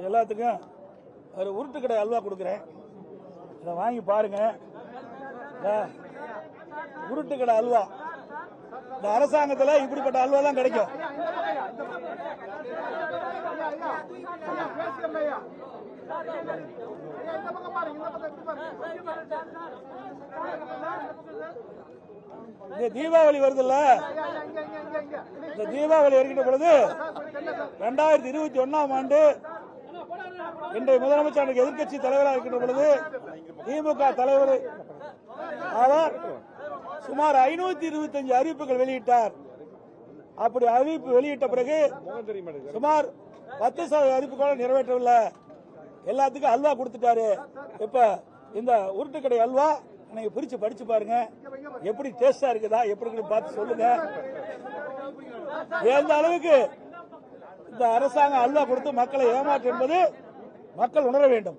எல்லாத்துக்கும் ஒரு உருட்டு கடை அல்வா கொடுக்குறேன். இதை வாங்கி பாருங்க. உருட்டு கடை அல்வா இந்த அரசாங்கத்தில் இப்படிப்பட்ட அல்வா தான் கிடைக்கும். இந்த தீபாவளி வருதுல்ல, இந்த தீபாவளி வருகின்ற பொழுது 2021ஆம் ஆண்டு இன்றைய முதலமைச்சர் எதிர்க்கட்சி தலைவராக இருக்கின்ற பொழுது திமுக தலைவர் அவர் சுமார் 525 அறிவிப்புகள் வெளியிட்டார். அப்படி அறிவிப்பு வெளியிட்ட பிறகு சுமார் 10% அறிவிப்புகள் நிறைவேற்றவில்லை. எல்லாத்துக்கும் அல்வா கொடுத்துட்டாரு. இப்ப இந்த உருட்டுக்கடை அல்வா நீங்க பிரிச்சு படிச்சு பாருங்க, எப்படி டேஸ்டா இருக்குதா எப்படி பார்த்து சொல்லுங்க. எந்த அளவுக்கு இந்த அரசாங்கம் அல்வா கொடுத்து மக்களை ஏமாற்று என்பது மக்கள் உணர வேண்டும்.